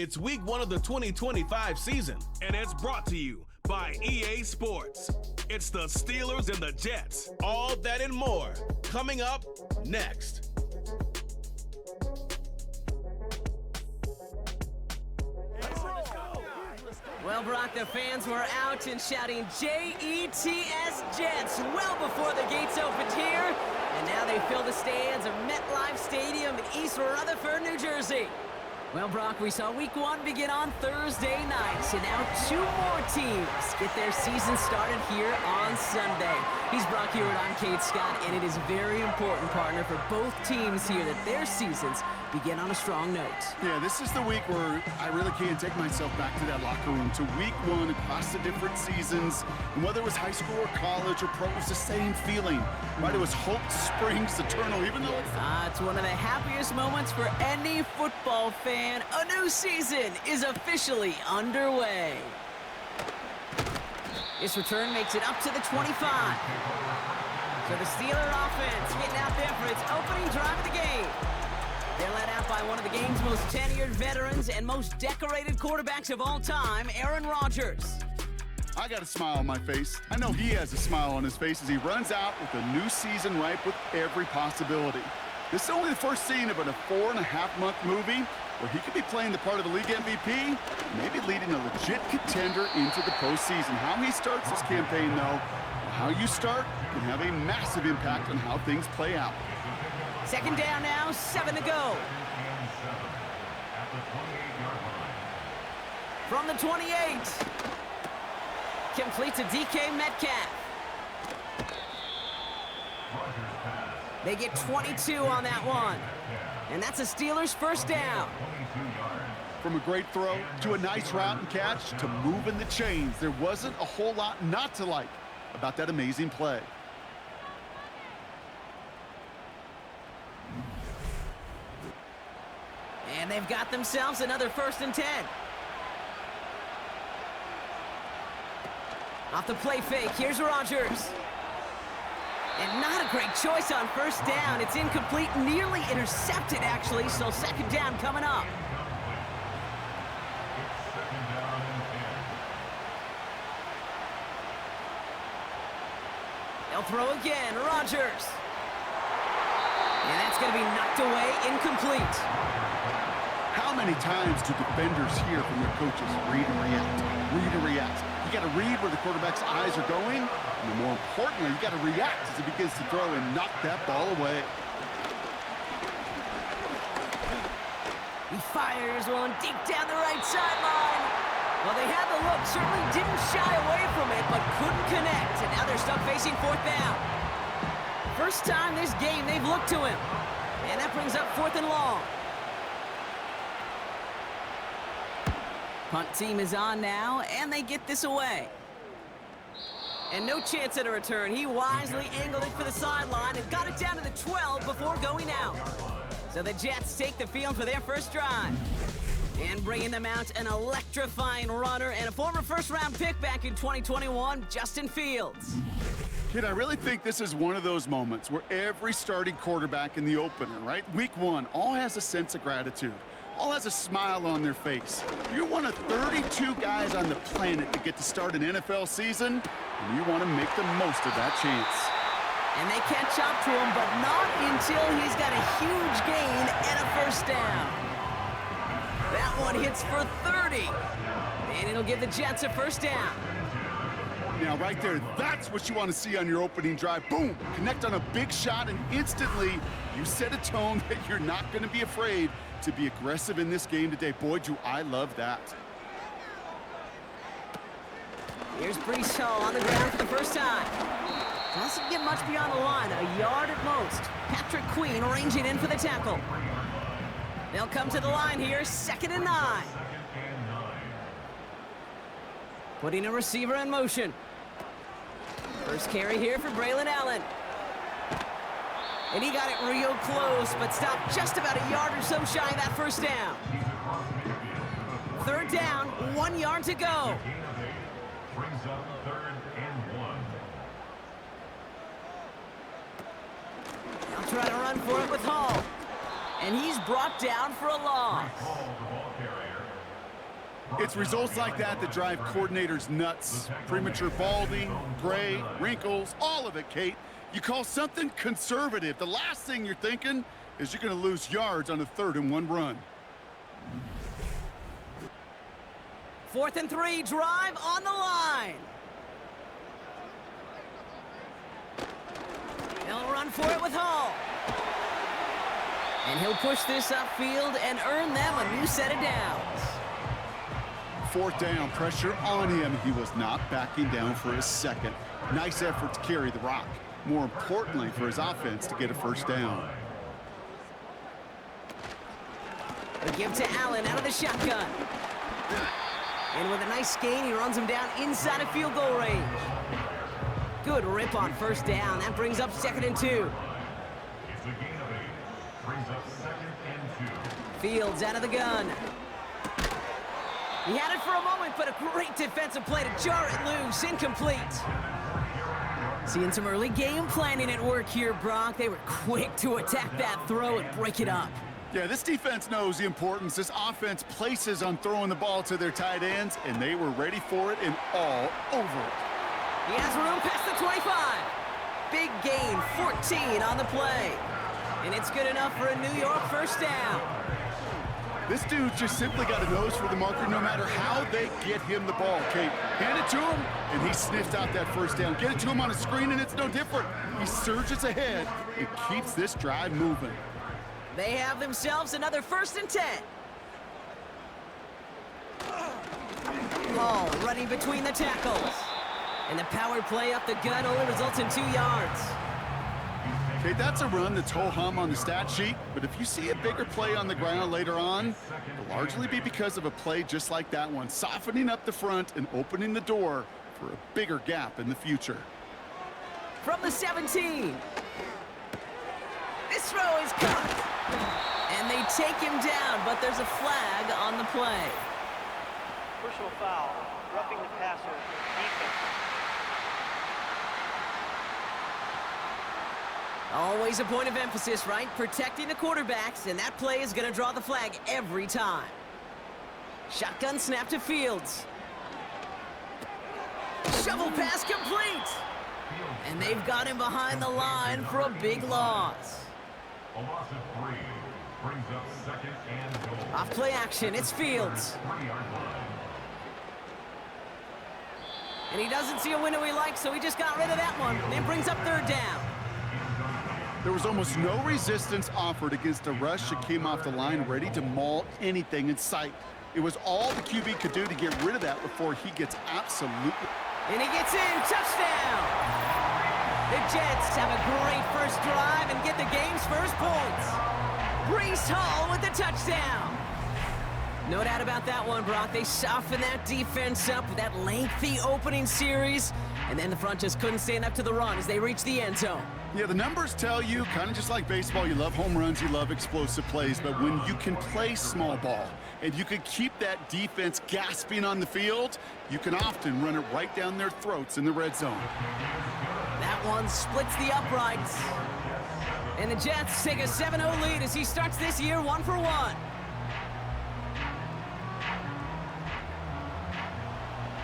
It's week 1 of the 2025 season, and it's brought to you by EA Sports. It's the Steelers and the Jets. All that and more coming up next. Well, Brock, the fans were out and shouting J-E-T-S Jets well before the gates opened here. And now they fill the stands of MetLife Stadium in East Rutherford, New Jersey. Well, Brock, we saw week 1 begin on Thursday night, and now 2 more teams get their season started here on Sunday. He's Brock Hewitt, I'm Kate Scott, and it is very important, partner, for both teams here that their seasons begin on a strong note. Yeah, this is the week where I really can't take myself back to that locker room, to week 1 across the different seasons. And whether it was high school or college or pro, it was the same feeling, right? It was hope springs eternal, even though it's one of the happiest moments for any football fan. A new season is officially underway. This return makes it up to the 25. So the Steeler offense getting out there for its opening drive of the game. They're led out by one of the game's most tenured veterans and most decorated quarterbacks of all time, Aaron Rodgers. I got a smile on my face. I know he has a smile on his face as he runs out with a new season ripe with every possibility. This is only the first scene of a 4.5-month movie where he could be playing the part of the league MVP, maybe leading a legit contender into the postseason. How he starts this campaign, though, how you start can have a massive impact on how things play out. Second down now, 7 to go. From the 28. Complete to DK Metcalf. They get 22 on that one. And that's a Steelers first down. From a great throw to a nice route and catch to moving the chains, there wasn't a whole lot not to like about that amazing play. And they've got themselves another 1st and 10. Off the play fake, here's Rodgers. And not a great choice on first down. It's incomplete, nearly intercepted, actually, so second down coming up. They'll throw again, Rodgers. And that's going to be knocked away, incomplete. How many times do defenders hear from their coaches, read and react, read and react? You got to read where the quarterback's eyes are going, and more importantly, you got to react as he begins to throw and knock that ball away. He fires one deep down the right sideline. Well, they had the look, certainly didn't shy away from it, but couldn't connect, and now they're stuck facing 4th down. First time this game they've looked to him, and that brings up 4th and long. Punt team is on now, and they get this away. And no chance at a return. He wisely angled it for the sideline and got it down to the 12 before going out. So the Jets take the field for their first drive. And bringing them out, an electrifying runner and a former first-round pick back in 2021, Justin Fields. Kid, I really think this is one of those moments where every starting quarterback in the opener, right? Week 1, all has a sense of gratitude. All has a smile on their face. You're one of 32 guys on the planet that get to start an NFL season, and you want to make the most of that chance. And they catch up to him, but not until he's got a huge gain and a first down. That one hits for 30, and it'll give the Jets a first down. Now, right there, that's what you want to see on your opening drive. Boom! Connect on a big shot, and instantly you set a tone that you're not going to be afraid to be aggressive in this game today. Boy, do I love that. Here's Breece Hall on the ground for the first time. Doesn't get much beyond the line, a yard at most. Patrick Queen ranging in for the tackle. They'll come to the line here, 2nd and 9. Putting a receiver in motion. First carry here for Braylon Allen. And he got it real close, but stopped just about a yard or so shy of that first down. 3rd down, 1 yard to go. Brings up 3rd and 1. They'll try to run for it with Hall. And he's brought down for a loss. It's results like that that drive coordinators nuts. Premature balding, gray, wrinkles, all of it, Kate. You call something conservative. The last thing you're thinking is you're going to lose yards on a 3rd and 1 run. 4th and 3, drive on the line. They'll run for it with Hall. And he'll push this upfield and earn them a new set of downs. 4th down, pressure on him. He was not backing down for a second. Nice effort to carry the rock. More importantly, for his offense to get a 1st down. They give to Allen out of the shotgun. And with a nice gain, he runs him down inside of field goal range. Good rip on 1st down. That brings up 2nd and 2. It's a gain of 8. Brings up 2nd and 2. Fields out of the gun. He had it for a moment, but a great defensive play to jar it loose. Incomplete. Seeing some early game planning at work here, Brock. They were quick to attack that throw and break it up. Yeah, this defense knows the importance this offense places on throwing the ball to their tight ends, and they were ready for it and all over it. He has room past the 25. Big gain, 14 on the play. And it's good enough for a New York 1st down. This dude just simply got a nose for the marker no matter how they get him the ball, Kate. Hand it to him, and he sniffs out that 1st down. Get it to him on a screen, and it's no different. He surges ahead and keeps this drive moving. They have themselves another 1st and 10. Hall running between the tackles. And the power play up the gut only results in 2 yards. Okay, that's a run that's ho-hum on the stat sheet, but if you see a bigger play on the ground later on, it'll largely be because of a play just like that one, softening up the front and opening the door for a bigger gap in the future. From the 17. This throw is caught. And they take him down, but there's a flag on the play. Personal foul, roughing the passer, defense. Always a point of emphasis, right? Protecting the quarterbacks, and that play is going to draw the flag every time. Shotgun snap to Fields. Shovel pass complete. And they've got him behind the line for a big loss. A loss of 3. Brings up 2nd and goal. Off play action, it's Fields. 3-yard line. And he doesn't see a window he likes, so he just got rid of that one. And it brings up 3rd down. There was almost no resistance offered against a rush that came off the line ready to maul anything in sight. It was all the QB could do to get rid of that before he gets absolutely... And he gets in, touchdown! The Jets have a great 1st drive and get the game's 1st points. Breece Hall with the touchdown. No doubt about that one, Brock. They softened that defense up with that lengthy opening series, and then the front just couldn't stand up to the run as they reached the end zone. Yeah, the numbers tell you, kind of just like baseball, you love home runs, you love explosive plays, but when you can play small ball and you can keep that defense gasping on the field, you can often run it right down their throats in the red zone. That one splits the uprights. And the Jets take a 7-0 lead as he starts this year 1-for-1.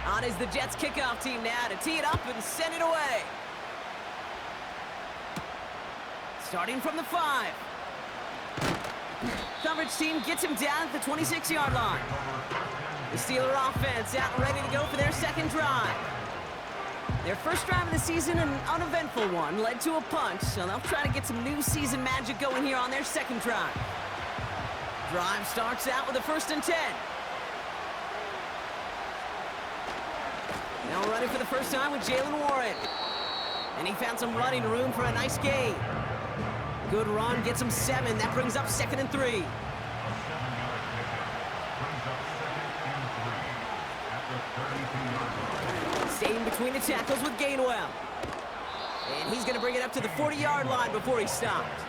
On is the Jets kickoff team now to tee it up and send it away. Starting from the 5. Coverage team gets him down at the 26-yard line. The Steeler offense out and ready to go for their 2nd drive. Their 1st drive of the season, an uneventful one, led to a punch, so they'll try to get some new season magic going here on their 2nd drive. Drive starts out with a 1st and 10. Now running for the 1st time with Jalen Warren. And he found some running room for a nice gain. Good run, gets him 7. That brings up 2nd and 3. A 7-yard pickup. Brings up 2nd and 3 at the 32-yard line. Staying between the tackles with Gainwell. And he's going to bring it up to the 40-yard line before he stopped.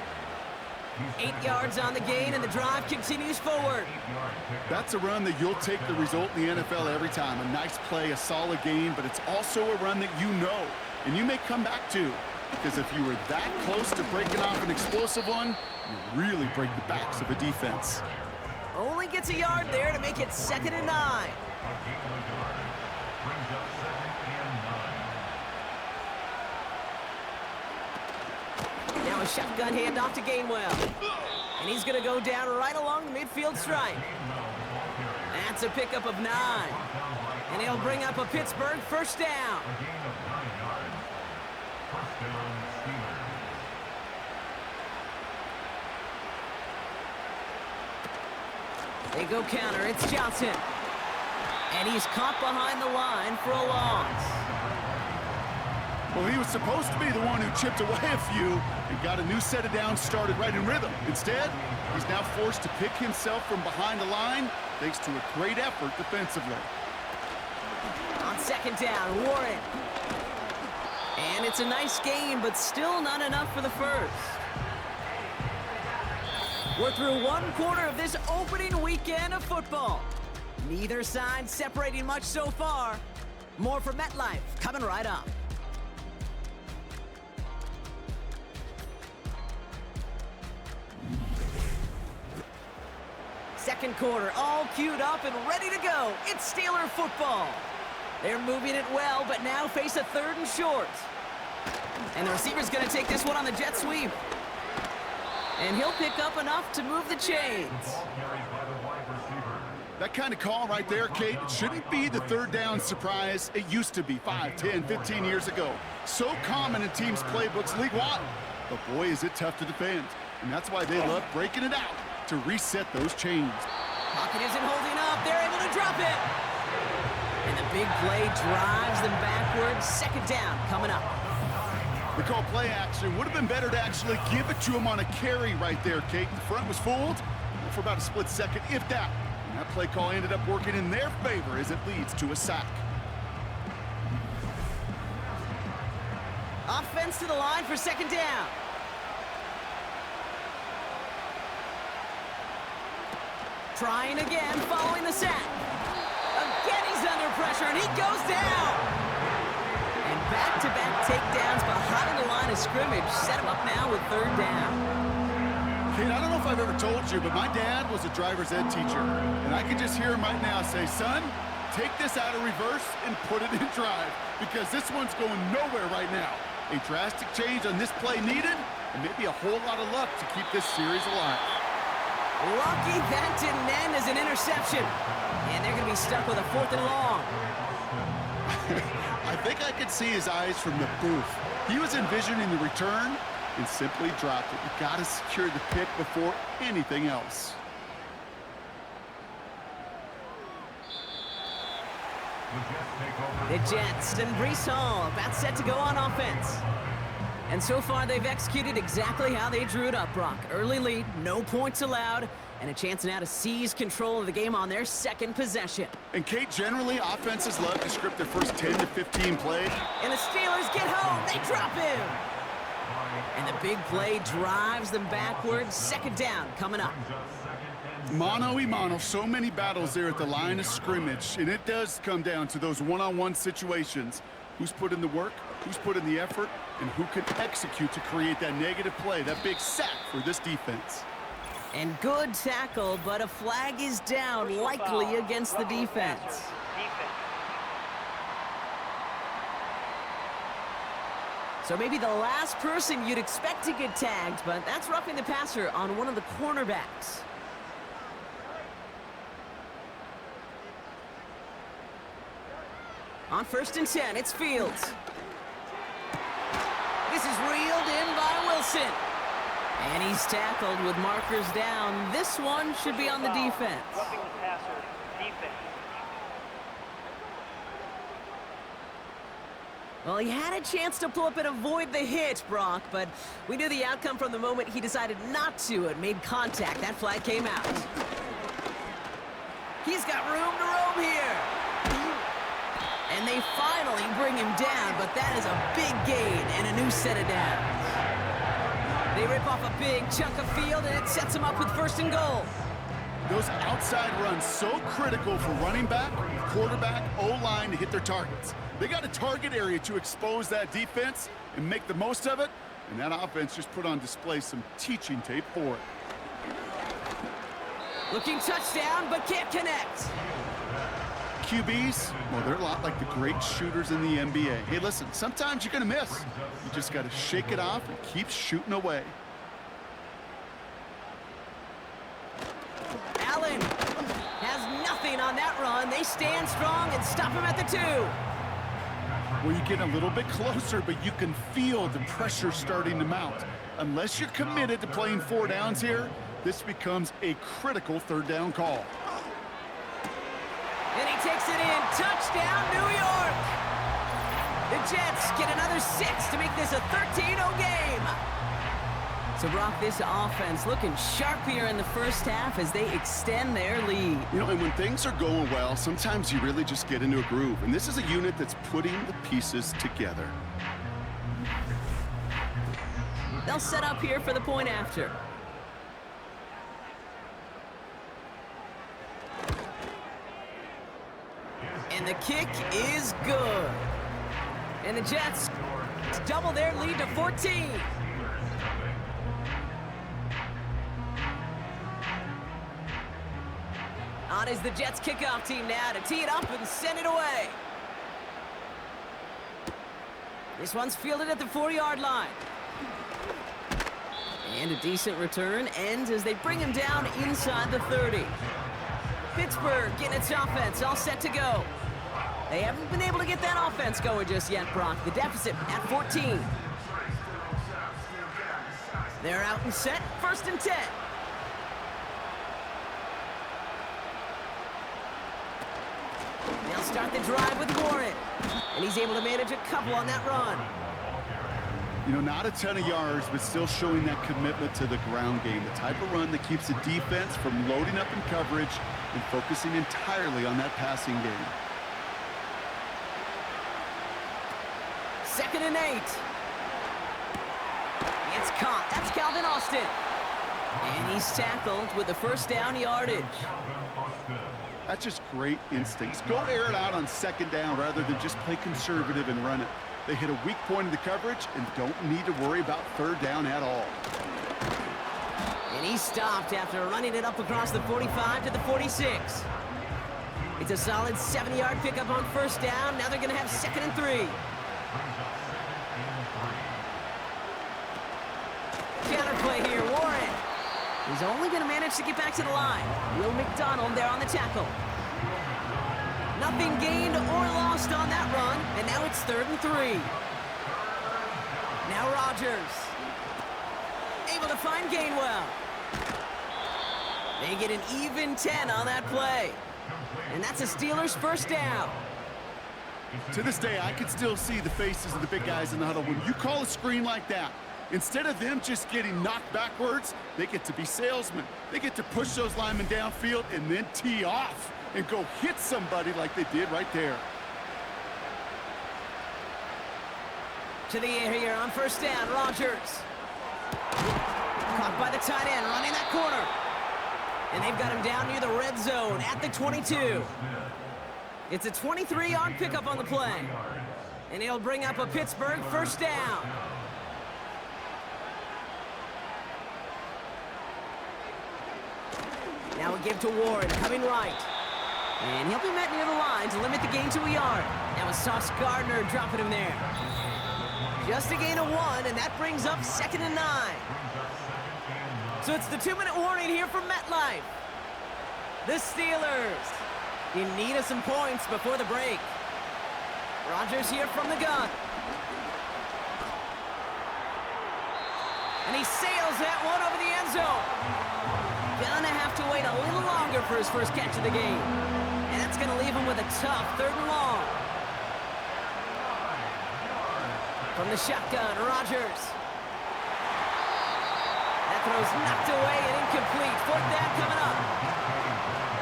8 yards on the gain, and the drive continues forward. That's a run that you'll take the result in the NFL every time. A nice play, a solid gain, but it's also a run that you know, and you may come back to. Because if you were that close to breaking off an explosive one, you really break the backs of a defense. Only gets a yard there to make it 2nd and 9. A gain of a yard. Brings up 2nd and 9. Now a shotgun handoff to Gainwell. And he's going to go down right along the midfield stripe. That's a pickup of 9. And he'll bring up a Pittsburgh first down. A gain of 9 yards. First down, Steelers. They go counter. It's Johnson. And he's caught behind the line for a loss. Well, he was supposed to be the one who chipped away a few and got a new set of downs started right in rhythm. Instead, he's now forced to pick himself from behind the line thanks to a great effort defensively. On 2nd down, Warren. And it's a nice game, but still not enough for the first. We're through 1 quarter of this opening weekend of football. Neither side separating much so far. More from MetLife coming right up. Second quarter, all queued up and ready to go. It's Steeler football. They're moving it well, but now face a 3rd and short. And the receiver's going to take this one on the jet sweep. And he'll pick up enough to move the chains. Ball carried by the wide receiver. That kind of call right there, Kate, shouldn't be the 3rd down surprise it used to be 5, 10, 15 years ago. So common in teams' playbooks league-wide. But boy, is it tough to defend. And that's why they love breaking it out to reset those chains. Pocket isn't holding up. They're able to drop it. And the big play drives them backwards. 2nd down coming up. The call play action would have been better to actually give it to him on a carry right there, Kate. The front was fooled for about a split second, if that. And that play call ended up working in their favor as it leads to a sack. Offense to the line for 2nd down. Trying again, following the sack. Again, he's under pressure, and he goes down. And back-to-back takedowns behind the line of scrimmage set him up now with 3rd down. Kate, I don't know if I've ever told you, but my dad was a driver's ed teacher. And I can just hear him right now say, son, take this out of reverse and put it in drive, because this one's going nowhere right now. A drastic change on this play needed, and maybe a whole lot of luck to keep this series alive. Lucky that didn't end as an interception. And they're going to be stuck with a 4th and long. I think I could see his eyes from the booth. He was envisioning the return and simply dropped it. You got to secure the pick before anything else. The Jets and Breece Hall about set to go on offense. And so far, they've executed exactly how they drew it up, Brock. Early lead, no points allowed, and a chance now to seize control of the game on their 2nd possession. And Kate, generally, offenses love to script their first 10 to 15 plays. And the Steelers get home. They drop him. And the big play drives them backwards. 2nd down coming up. Mano-a-mano, so many battles there at the line of scrimmage, and it does come down to those one-on-one situations. Who's put in the work, who's put in the effort, and who can execute to create that negative play, that big sack for this defense. And good tackle, but a flag is down, likely against the defense. So maybe the last person you'd expect to get tagged, but that's roughing the passer on one of the cornerbacks. On 1st and 10, it's Fields. This is reeled in by Wilson. And he's tackled with markers down. This one should be on the defense. Roughing the passer, defense. Well, he had a chance to pull up and avoid the hit, Brock, but we knew the outcome from the moment he decided not to and made contact. That flag came out. He's got room to roam here. And they finally bring him down, but that is a big gain and a new set of downs. They rip off a big chunk of field, and it sets them up with 1st and goal. Those outside runs so critical for running back, quarterback, O-line to hit their targets. They got a target area to expose that defense and make the most of it, and that offense just put on display some teaching tape for it. Looking touchdown, but can't connect. QBs, well, they're a lot like the great shooters in the NBA. Hey, listen, sometimes you're going to miss. You just got to shake it off and keep shooting away. Allen has nothing on that run. They stand strong and stop him at the 2. Well, you get a little bit closer, but you can feel the pressure starting to mount. Unless you're committed to playing 4 downs here, this becomes a critical 3rd down call. And he takes it in. Touchdown, New York! The Jets get another 6 to make this a 13-0 game. So, Brock, this offense looking sharp here in the first half as they extend their lead. You know, and when things are going well, sometimes you really just get into a groove. And this is a unit that's putting the pieces together. They'll set up here for the point after. And the kick is good. And the Jets double their lead to 14. On is the Jets kickoff team now to tee it up and send it away. This one's fielded at the 4-yard line. And a decent return ends as they bring him down inside the 30. Pittsburgh getting its offense all set to go. They haven't been able to get that offense going just yet, Brock. The deficit at 14. They're out and set, 1st and 10. They'll start the drive with Warren. And he's able to manage a couple on that run. You know, not a ton of yards, but still showing that commitment to the ground game. The type of run that keeps the defense from loading up in coverage and focusing entirely on that passing game. 2nd and 8. It's caught. That's Calvin Austin. And he's tackled with the 1st down yardage. That's just great instincts. Go air it out on 2nd down rather than just play conservative and run it. They hit a weak point in the coverage and don't need to worry about 3rd down at all. And he stopped after running it up across the 45 to the 46. It's a solid 7-yard pickup on 1st down. Now they're going to have 2nd and 3. Counterplay here, Warren. He's only going to manage to get back to the line. Will McDonald there on the tackle. Nothing gained or lost on that run, and now it's 3rd and 3. Now Rodgers. Able to find Gainwell. They get an even 10 on that play. And that's a Steelers 1st down. To this day, I can still see the faces of the big guys in the huddle. When you call a screen like that, instead of them just getting knocked backwards, they get to be salesmen. They get to push those linemen downfield and then tee off and go hit somebody like they did right there. To the air here on 1st down, Rodgers. Caught by the tight end, running that corner. And they've got him down near the red zone at the 22. It's a 23-yard pickup on the play. And he'll bring up a Pittsburgh 1st down. Now a give to Warren, coming right. And he'll be met near the line to limit the gain to a yard. That was Sauce Gardner dropping him there. Just a gain of 1, and that brings up 2nd and 9. So it's the 2-minute warning here from MetLife. The Steelers in need of some points before the break. Rodgers here from the gun. And he sails that one over the end zone. Gonna have to wait a little longer for his first catch of the game. And that's gonna leave him with a tough 3rd and long. From the shotgun, Rodgers. That throw's knocked away and incomplete. 4th down coming up.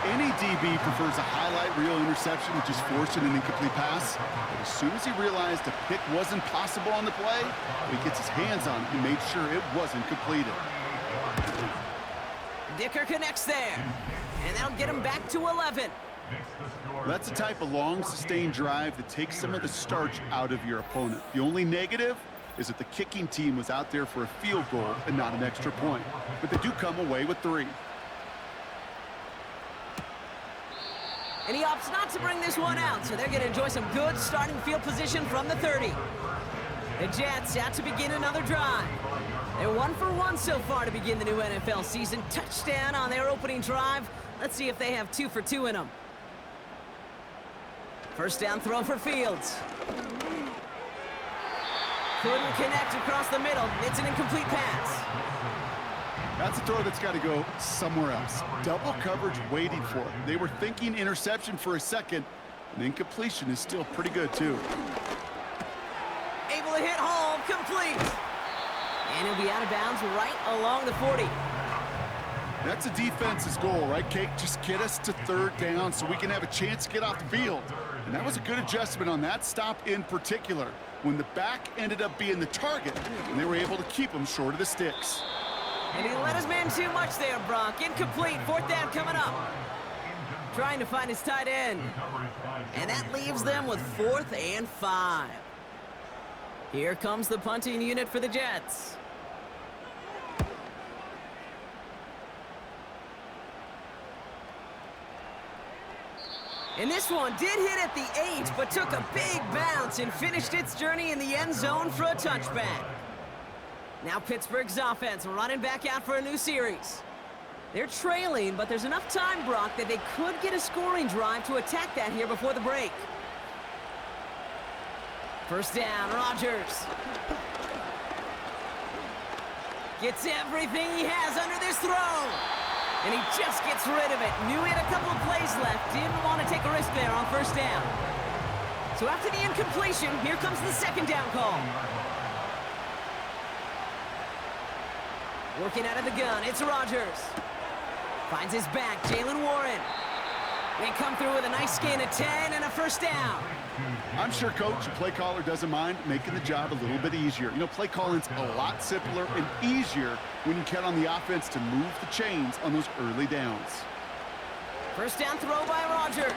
Any DB prefers a highlight reel interception to just forcing an incomplete pass. But as soon as he realized a pick wasn't possible on the play, he gets his hands on it and made sure it wasn't completed. Dicker connects there. And that'll get him back to 11. That's the type of long, sustained drive that takes some of the starch out of your opponent. The only negative is that the kicking team was out there for a field goal and not an extra point. But they do come away with 3. And he opts not to bring this one out, so they're going to enjoy some good starting field position from the 30. The Jets out to begin another drive. They're 1 for 1 so far to begin the new NFL season. Touchdown on their opening drive. Let's see if they have 2 for 2 in them. First down throw for Fields. Couldn't connect across the middle. It's an incomplete pass. That's a throw that's got to go somewhere else. Double coverage waiting for it. They were thinking interception for a second. And incompletion is still pretty good, too. Able to hit home, complete. And he'll be out of bounds right along the 40. That's a defense's goal, right, Kate? Just get us to third down so we can have a chance to get off the field. And that was a good adjustment on that stop in particular, when the back ended up being the target, and they were able to keep him short of the sticks. And he let his man too much there, Brock. Incomplete, fourth down coming up. Trying to find his tight end. And that leaves them with 4th and 5. Here comes the punting unit for the Jets. And this one did hit at the 8, but took a big bounce and finished its journey in the end zone for a touchback. Now Pittsburgh's offense running back out for a new series. They're trailing, but there's enough time, Brock, that they could get a scoring drive to attack that here before the break. First down, Rodgers. Gets everything he has under this throw. And he just gets rid of it. Knew he had a couple of plays left. Didn't want to take a risk there on first down. So after the incompletion, here comes the second down call. Working out of the gun, it's Rodgers. Finds his back, Jalen Warren. They come through with a nice gain of 10 and a first down. I'm sure Coach, the play caller, doesn't mind making the job a little bit easier. You know, play calling's a lot simpler and easier when you count on the offense to move the chains on those early downs. First down throw by Rodgers.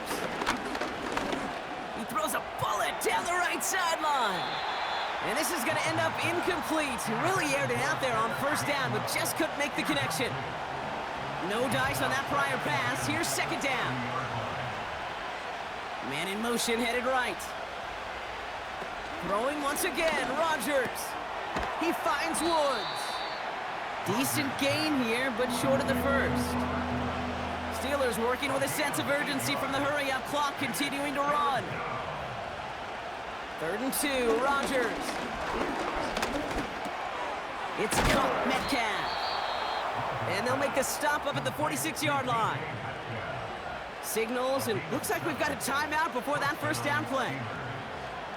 He throws a bullet down the right sideline. And this is going to end up incomplete. He really aired it out there on first down, but just couldn't make the connection. No dice on that prior pass. Here's second down. Man in motion, headed right. Throwing once again, Rodgers. He finds Woods. Decent gain here, but short of the first. Steelers working with a sense of urgency from the hurry-up clock, continuing to run. 3rd and 2, Rodgers. It's caught, Metcalf. And they'll make the stop up at the 46-yard line. Signals, and looks like we've got a timeout before that first down play.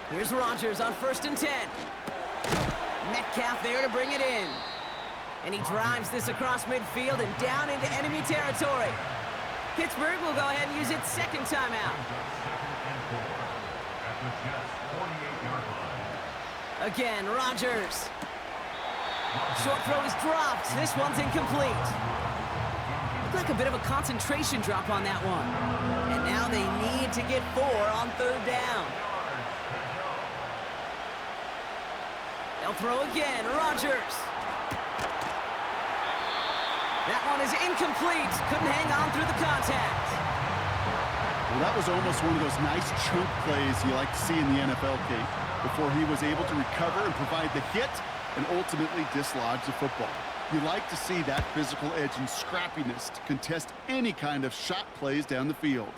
Here's Rodgers on 1st and 10. Metcalf there to bring it in. And he drives this across midfield and down into enemy territory. Pittsburgh will go ahead and use its second timeout. Again, Rodgers. Short throw is dropped. This one's incomplete. Looked like a bit of a concentration drop on that one. And now they need to get 4 on 3rd down. They'll throw again, Rodgers. That one is incomplete. Couldn't hang on through the contact. Well, that was almost one of those nice chunk plays you like to see in the NFL, Kate, before he was able to recover and provide the hit and ultimately dislodge the football. You like to see that physical edge and scrappiness to contest any kind of shot plays down the field.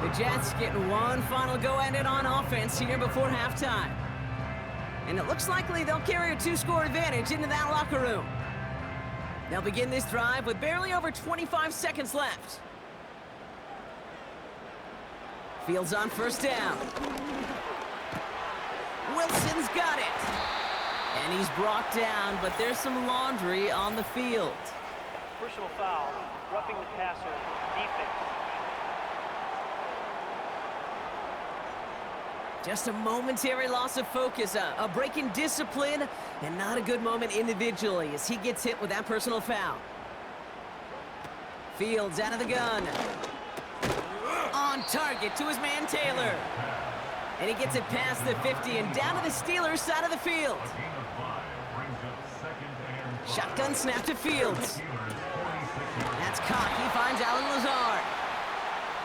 The Jets getting one final go at it on offense here before halftime. And it looks likely they'll carry a 2-score advantage into that locker room. They'll begin this drive with barely over 25 seconds left. Fields on first down. Wilson's got it. And he's brought down, but there's some laundry on the field. Personal foul, roughing the passer, defense. Just a momentary loss of focus, a break in discipline, and not a good moment individually as he gets hit with that personal foul. Fields out of the gun. On target to his man Taylor. And he gets it past the 50 and down to the Steelers' side of the field. Shotgun snap to Fields. That's caught. He finds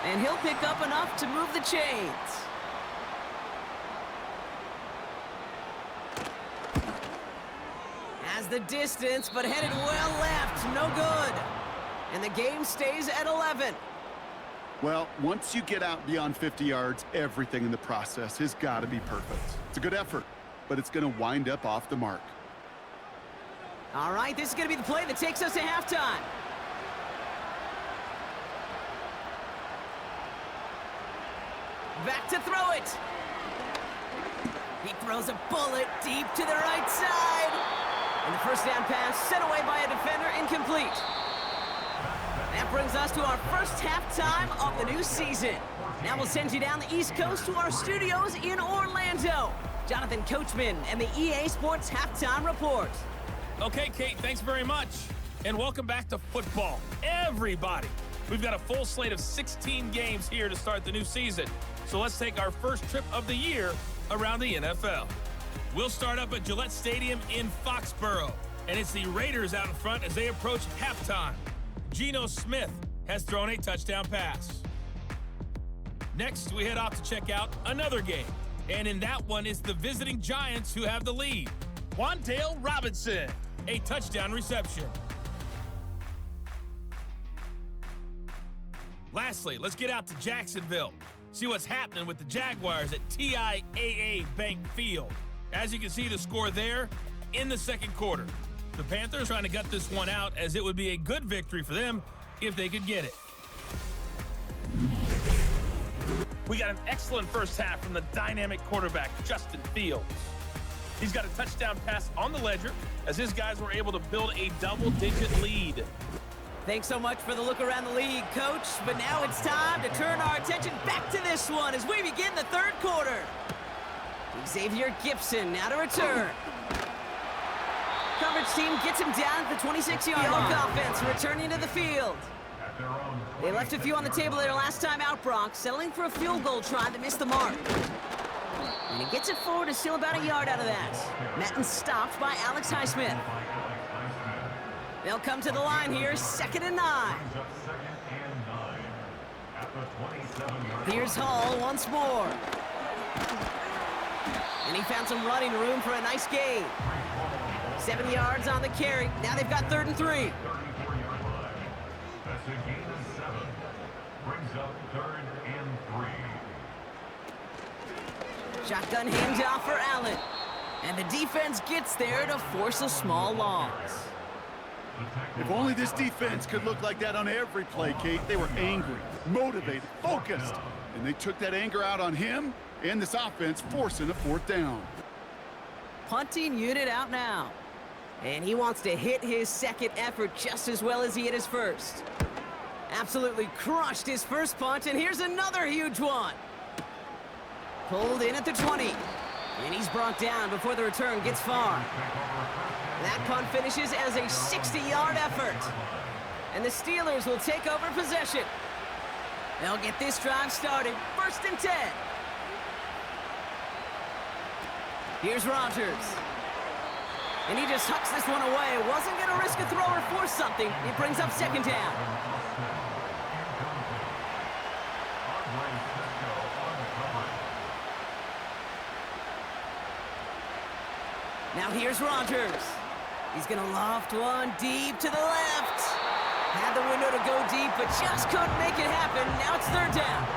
And he'll pick up enough to move the chains. Has the distance, but headed well left. No good. And the game stays at 11. Well, once you get out beyond 50 yards, everything in the process has got to be perfect. It's a good effort, but it's going to wind up off the mark. All right, this is going to be the play that takes us to halftime. Back to throw it. He throws a bullet deep to the right side. And the first down pass sent away by a defender, incomplete. That brings us to our first halftime of the new season. Now we'll send you down the East Coast to our studios in Orlando. Jonathan Coachman and the EA Sports Halftime Report. Okay, Kate, thanks very much. And welcome back to football, everybody. We've got a full slate of 16 games here to start the new season. So let's take our first trip of the year around the NFL. We'll start up at Gillette Stadium in Foxborough. And it's the Raiders out in front as they approach halftime. Geno Smith has thrown a touchdown pass. Next, we head off to check out another game. And in that one, it's the visiting Giants who have the lead. Wan'Dale Robinson, a touchdown reception. Lastly, let's get out to Jacksonville. See what's happening with the Jaguars at TIAA Bank Field. As you can see the score there in the second quarter. The Panthers trying to gut this one out as it would be a good victory for them if they could get it. We got an excellent first half from the dynamic quarterback, Justin Fields. He's got a touchdown pass on the ledger as his guys were able to build a double-digit lead. Thanks so much for the look around the league, Coach. But now it's time to turn our attention back to this one as we begin the third quarter. Xavier Gipson now to return. Coverage team gets him down at the 26-yard line. Offense returning to the field. They left a few on the table their last time out, Brock, settling for a field goal try that missed the mark. And he gets it forward to still about a yard out of that. Madden stopped by Alex Highsmith. They'll come to the line here, 2nd and 9. Here's Hall once more. And he found some running room for a nice gain. 7 yards on the carry. Now they've got 3rd and 3. That's a gain of 7. Brings up 3rd and 3. Shotgun handoff for Allen. And the defense gets there to force a small loss. If only this defense could look like that on every play, Kate. They were angry, motivated, focused. And they took that anger out on him and this offense, forcing a 4th down. Punting unit out now. And he wants to hit his second effort just as well as he hit his first. Absolutely crushed his first punt, and here's another huge one. Pulled in at the 20. And he's brought down before the return gets far. That punt finishes as a 60-yard effort. And the Steelers will take over possession. They'll get this drive started, 1st and 10. Here's Rodgers. And he just hucks this one away. Wasn't going to risk a throw or force something. It brings up 2nd down. Now here's Rodgers. He's going to loft one deep to the left. Had the window to go deep, but just couldn't make it happen. Now it's 3rd down.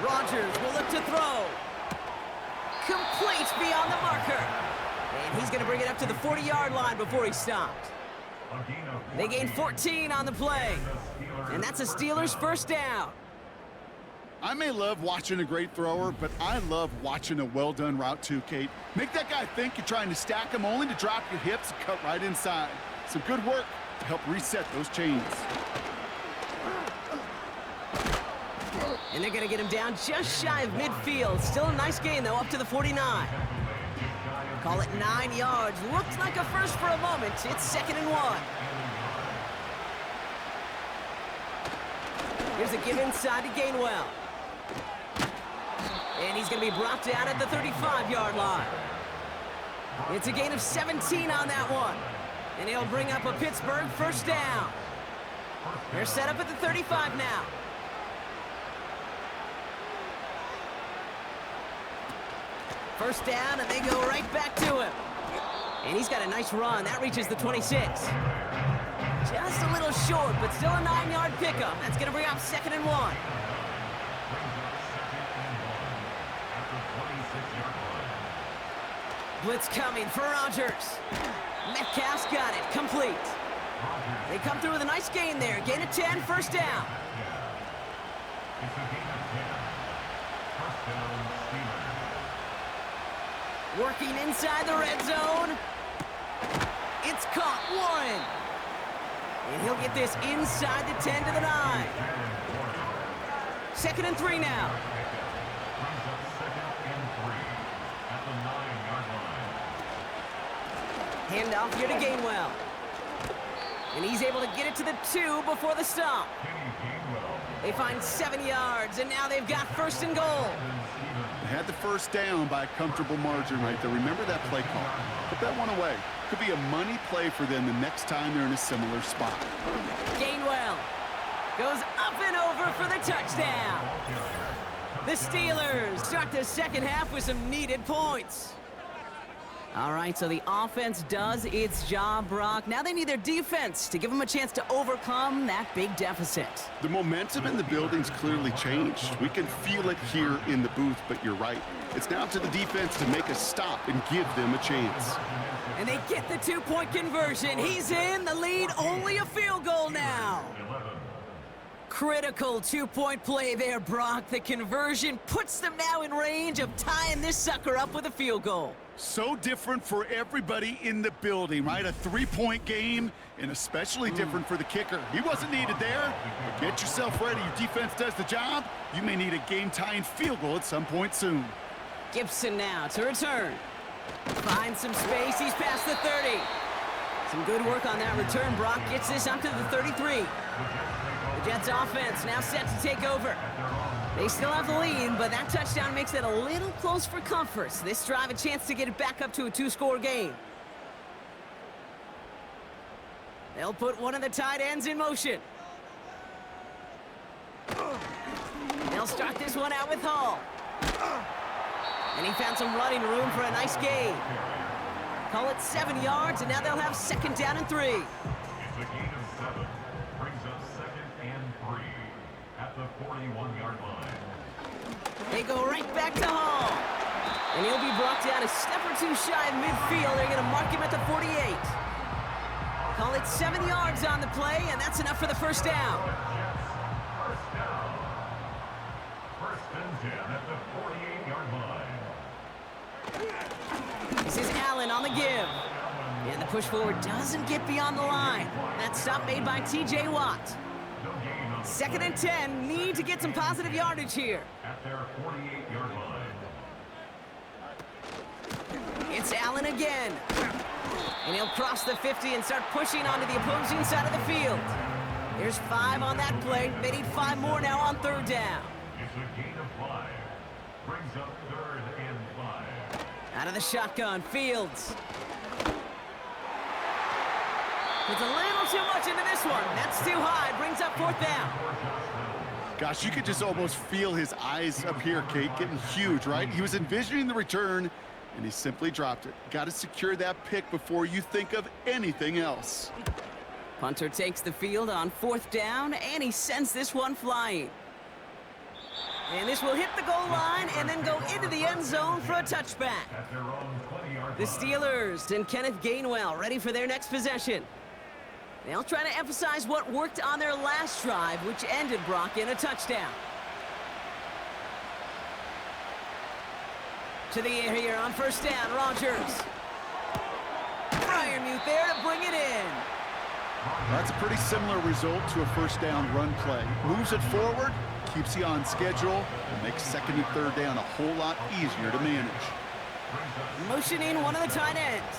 Rodgers will look to throw. Complete beyond the marker. And he's going to bring it up to the 40-yard line before he stopped. They gain 14 on the play. And that's a Steelers 1st down. I may love watching a great thrower, but I love watching a well-done route too, Kate. Make that guy think you're trying to stack him only to drop your hips and cut right inside. Some good work to help reset those chains. And they're going to get him down just shy of midfield. Still a nice gain, though, up to the 49. Call it 9 yards. Looked like a first for a moment. It's 2nd and 1. Here's a give inside to Gainwell. And he's going to be brought down at the 35-yard line. It's a gain of 17 on that one. And he'll bring up a Pittsburgh first down. They're set up at the 35 now. First down, and they go right back to him. And he's got a nice run. That reaches the 26. Just a little short, but still a 9-yard pickup. That's going to bring up 2nd and 1. Blitz coming for Rodgers. Metcalf's got it, complete. They come through with a nice gain there. Gain of 10, first down. Working inside the red zone. It's caught, Warren. And he'll get this inside the 10 to the 9. 2nd and 3 now. Handoff here to Gainwell. And he's able to get it to the 2 before the stop. They find 7 yards, and now they've got 1st and goal. They had the first down by a comfortable margin right there. Remember that play call. Put that one away. Could be a money play for them the next time they're in a similar spot. Gainwell goes up and over for the touchdown. The Steelers start the second half with some needed points. All right, so the offense does its job, Brock. Now they need their defense to give them a chance to overcome that big deficit. The momentum in the building's clearly changed. We can feel it here in the booth, but you're right. It's now up to the defense to make a stop and give them a chance. And they get the 2-point conversion. He's in the lead, only a field goal now. Critical 2-point play there, Brock. The conversion puts them now in range of tying this sucker up with a field goal. So different for everybody in the building, right? A 3-point game, and especially different for the kicker. He wasn't needed there, but get yourself ready. Your defense does the job. You may need a game-tying field goal at some point soon. Gibson now to return. Finds some space. He's past the 30. Some good work on that return. Brock gets this up to the 33. The Jets offense now set to take over. They still have the lead, but that touchdown makes it a little close for comfort. So this drive a chance to get it back up to a 2-score game. They'll put one of the tight ends in motion. They'll start this one out with Hall. And he found some running room for a nice gain. Call it 7 yards, and now they'll have 2nd down and 3. It's a gain of 7. Brings up 2nd and 3 at the 41-yard line. They go right back to Hall. And he'll be brought down a step or 2 shy of midfield. They're going to mark him at the 48. Call it 7 yards on the play, and that's enough for the first down. First down. 1st and 10 at the 48-yard line. This is Allen on the give. And the push forward doesn't get beyond the line. That stop made by T.J. Watt. 2nd and 10, need to get some positive yardage here. At their 48-yard line. It's Allen again. And he'll cross the 50 and start pushing onto the opposing side of the field. There's 5 on that play. They need 5 more now on 3rd down. It's a gain of 5. Brings up 3rd and 5. Out of the shotgun, Fields. It's a little too much into this one. That's too high. Brings up 4th down. Gosh, you could just almost feel his eyes up here, Kate, getting huge, right? He was envisioning the return, and he simply dropped it. Got to secure that pick before you think of anything else. Punter takes the field on 4th down, and he sends this one flying. And this will hit the goal line and then go into the end zone for a touchback. The Steelers and Kenneth Gainwell ready for their next possession. They'll try to emphasize what worked on their last drive, which ended, Brock, in a touchdown. To the air here on 1st down, Rodgers. Freiermuth there to bring it in. That's a pretty similar result to a 1st down run play. Moves it forward, keeps you on schedule, and makes 2nd and 3rd down a whole lot easier to manage. Motioning one of the tight ends.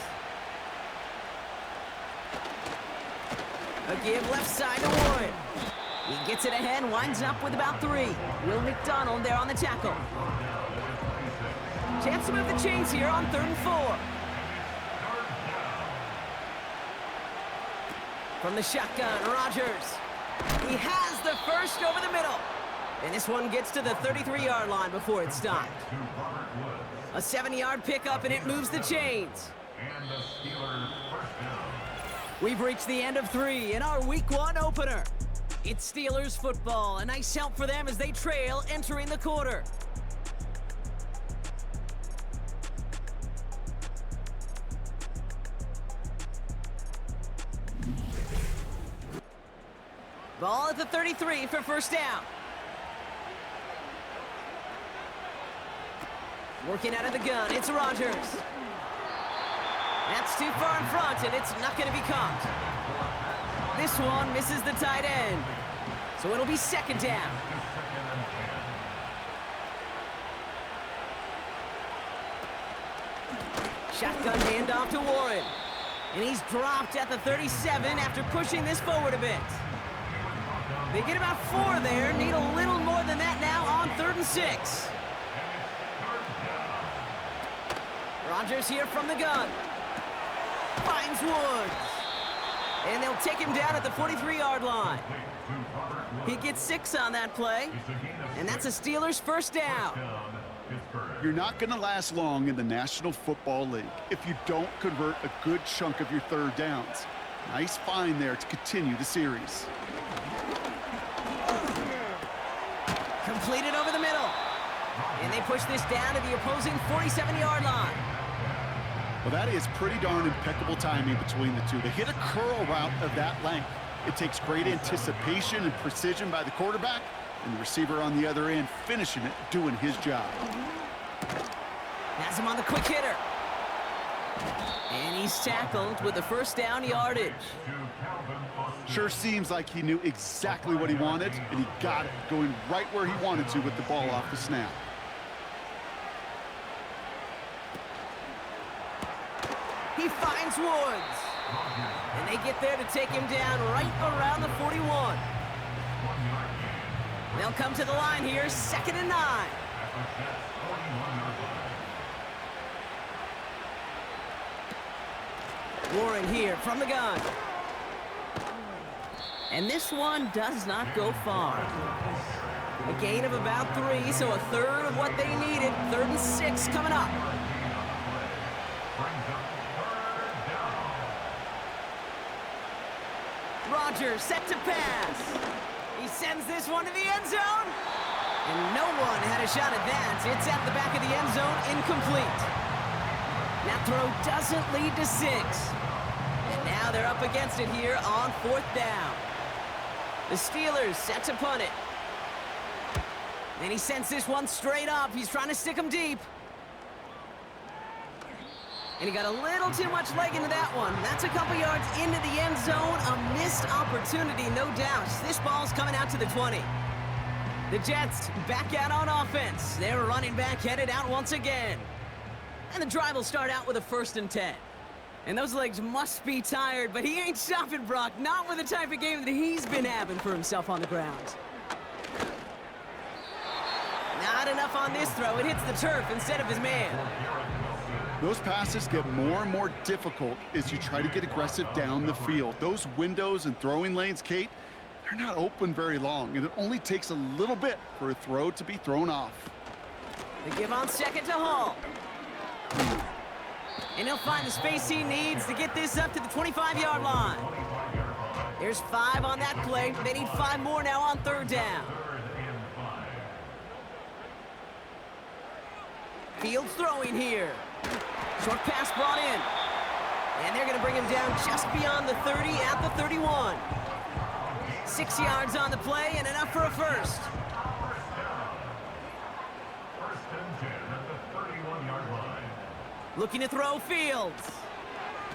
A give left side to Warren. He gets it ahead, winds up with about 3. Will McDonald there on the tackle. Chance to move the chains here on 3rd and 4. From the shotgun, Rodgers. He has the first over the middle. And this one gets to the 33-yard line before it's stopped. A 7-yard pickup, and it moves the chains. And the Steelers first down. We've reached the end of 3 in our Week 1 opener. It's Steelers football. A nice help for them as they trail entering the quarter. Ball at the 33 for first down. Working out of the gun, it's Rodgers. That's too far in front, and it's not going to be caught. This one misses the tight end. So it'll be second down. Shotgun handoff to Warren. And he's dropped at the 37 after pushing this forward a bit. They get about 4 there, need a little more than that now on 3rd and 6. Rodgers here from the gun. Finds Woods. And they'll take him down at the 43-yard line. He gets 6 on that play. And that's a Steelers first down. You're not going to last long in the National Football League if you don't convert a good chunk of your third downs. Nice find there to continue the series. Completed over the middle. And they push this down to the opposing 47-yard line. Well, that is pretty darn impeccable timing between the two. They hit a curl route of that length. It takes great anticipation and precision by the quarterback, and the receiver on the other end finishing it, doing his job. Has him on the quick hitter. And he's tackled with the first down yardage. Sure seems like he knew exactly what he wanted, and he got it, going right where he wanted to with the ball off the snap. He finds Woods. And they get there to take him down right around the 41. They'll come to the line here, 2nd and 9. Warren here from the gun. And this one does not go far. A gain of about 3, so a third of what they needed. 3rd and 6 coming up. Rodgers set to pass. He sends this one to the end zone. And no one had a shot at that. It's at the back of the end zone, incomplete. That throw doesn't lead to 6. And now they're up against it here on 4th down. The Steelers set to punt it. And he sends this one straight up. He's trying to stick him deep. And he got a little too much leg into that one. That's a couple yards into the end zone. A missed opportunity, no doubt. This ball's coming out to the 20. The Jets back out on offense. Their running back headed out once again. And the drive will start out with a 1st and 10. And those legs must be tired, but he ain't stopping, Brock. Not with the type of game that he's been having for himself on the ground. Not enough on this throw. It hits the turf instead of his man. Those passes get more and more difficult as you try to get aggressive down the field. Those windows and throwing lanes, Kate, they're not open very long, and it only takes a little bit for a throw to be thrown off. They give on 2nd to Hall. And he'll find the space he needs to get this up to the 25-yard line. There's 5 on that play. They need 5 more now on 3rd down. Fields throwing here. Short pass brought in. And they're going to bring him down just beyond the 30 at the 31. 6 yards on the play and enough for a first. Looking to throw Fields.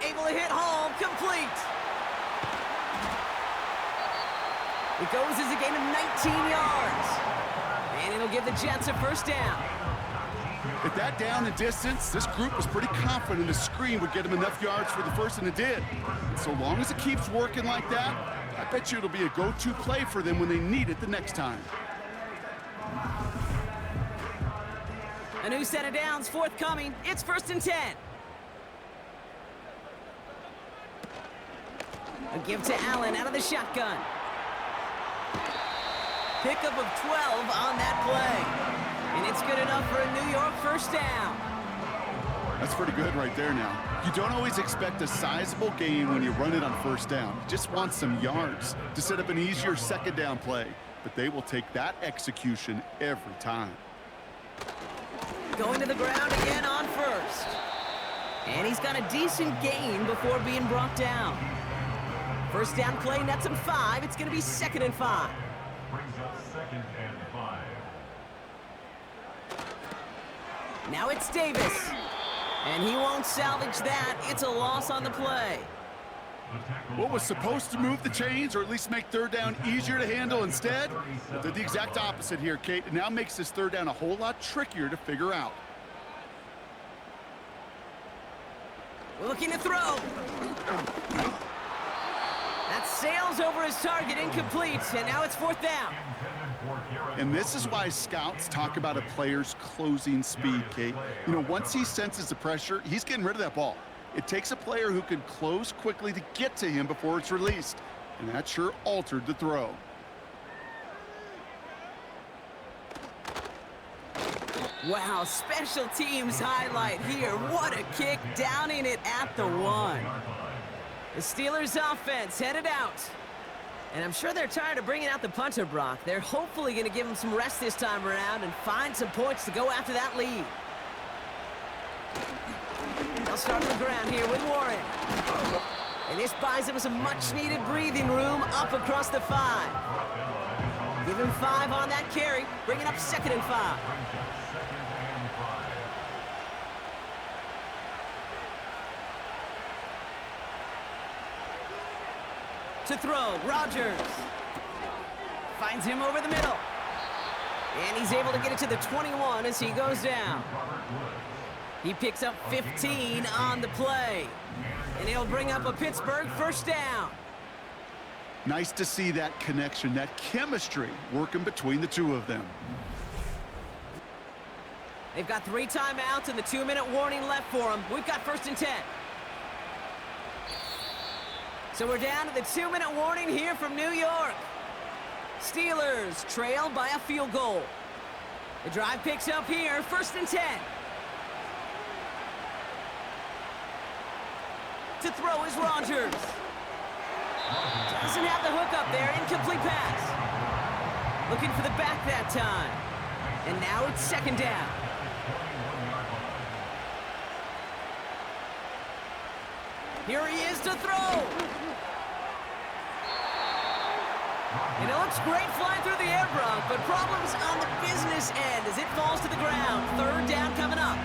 Able to hit Hall, complete. It goes as a gain of 19 yards. And it'll give the Jets a first down. At that down and distance, this group was pretty confident the screen would get them enough yards for the first, and it did. And so long as it keeps working like that, I bet you it'll be a go-to play for them when they need it the next time. A new set of downs forthcoming. It's 1st and 10. A give to Allen out of the shotgun. Pickup of 12 on that play. And it's good enough for a New York first down. That's pretty good right there now. You don't always expect a sizable gain when you run it on first down. You just want some yards to set up an easier second down play. But they will take that execution every time. Going to the ground again on first. And he's got a decent gain before being brought down. First down play nets him 5. It's going to be 2nd and 5. Brings up 2nd and 5. Now it's Davis. And he won't salvage that. It's a loss on the play. What was supposed to move the chains or at least make third down easier to handle instead? Well, did the exact opposite here, Kate. It now makes this third down a whole lot trickier to figure out. Looking to throw. That sails over his target, incomplete, and now it's 4th down. And this is why scouts talk about a player's closing speed, Kate. You know, once he senses the pressure, he's getting rid of that ball. It takes a player who can close quickly to get to him before it's released. And that sure altered the throw. Wow, special teams highlight here. What a kick, downing it at the 1. The Steelers offense headed out. And I'm sure they're tired of bringing out the punter, Brock. They're hopefully going to give him some rest this time around and find some points to go after that lead. They'll start on the ground here with Warren. And this buys him some much-needed breathing room up across the 5. Give him 5 on that carry, bringing up 2nd and 5. To throw, Rodgers. Finds him over the middle. And he's able to get it to the 21 as he goes down. He picks up 15 on the play. And he'll bring up a Pittsburgh first down. Nice to see that connection, that chemistry working between the two of them. They've got 3 timeouts and the 2-minute warning left for them. We've got 1st and 10. So we're down to the 2-minute warning here from New York. Steelers trail by a field goal. The drive picks up here, 1st and 10. To throw is Rodgers. Doesn't have the hook up there, incomplete pass. Looking for the back that time. And now it's 2nd down. Here he is to throw. And it looks great flying through the air, Brock, but problems on the business end as it falls to the ground. 3rd down coming up.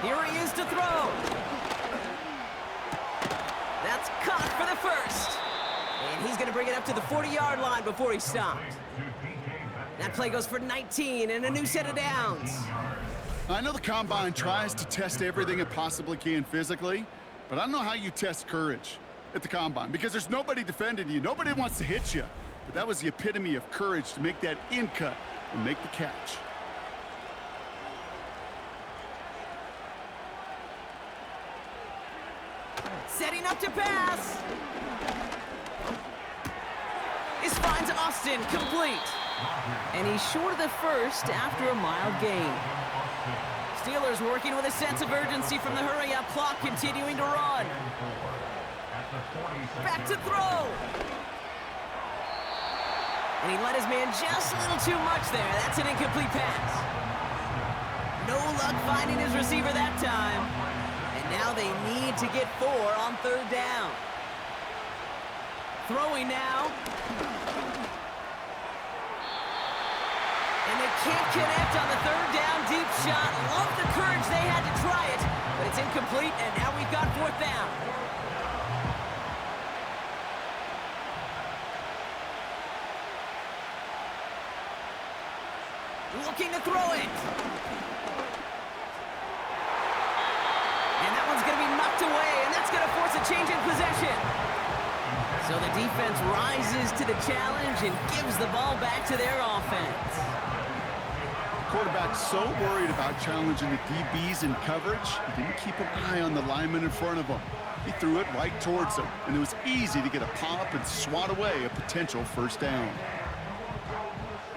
Here he is to throw. That's caught for the 1st. And he's going to bring it up to the 40-yard line before he stopped. That play goes for 19 and a new set of downs. I know the Combine tries to test everything it possibly can physically, but I don't know how you test courage at the Combine because there's nobody defending you. Nobody wants to hit you. But that was the epitome of courage to make that in cut and make the catch. Setting up to pass. This finds Austin complete. And he's short of the 1st after a mild gain. Steelers working with a sense of urgency from the hurry-up clock, continuing to run. Back to throw. And he let his man just a little too much there. That's an incomplete pass. No luck finding his receiver that time. And now they need to get 4 on 3rd down. Throwing now. And they can't connect on the 3rd down deep shot. Love the courage they had to try it, but it's incomplete, and now we've got 4th down. Looking to throw it. And that one's going to be knocked away, and that's going to force a change in possession. So the defense rises to the challenge and gives the ball back to their offense. Quarterback's so worried about challenging the DBs in coverage, he didn't keep an eye on the lineman in front of him. He threw it right towards him, and it was easy to get a pop and swat away a potential first down.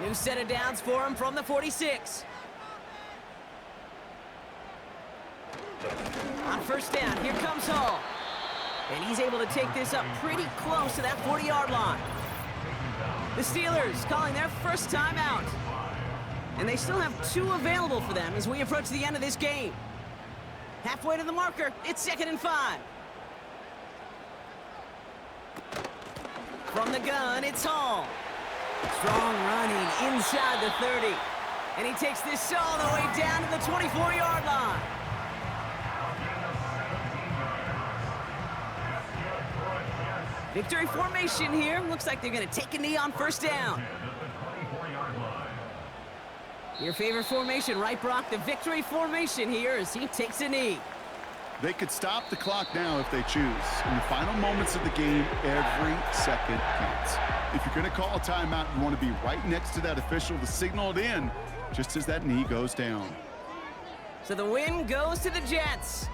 New set of downs for him from the 46. On first down, here comes Hall. And he's able to take this up pretty close to that 40-yard line. The Steelers calling their first timeout. And they still have 2 available for them as we approach the end of this game. Halfway to the marker, it's 2nd and 5. From the gun, it's Hall. Strong running inside the 30. And he takes this all the way down to the 24-yard line. Victory formation here. Looks like they're going to take a knee on first down. Your favorite formation, right, Brock? The victory formation here as he takes a knee. They could stop the clock now if they choose. In the final moments of the game, every second counts. If you're going to call a timeout, you want to be right next to that official to signal it in just as that knee goes down. So the win goes to the Jets.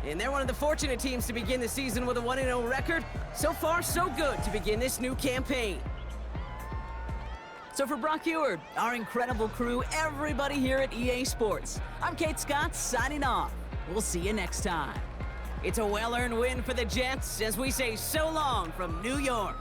And they're one of the fortunate teams to begin the season with a 1-0 record. So far, so good to begin this new campaign. So for Brock Eward, our incredible crew, everybody here at EA Sports, I'm Kate Scott signing off. We'll see you next time. It's a well-earned win for the Jets as we say so long from New York.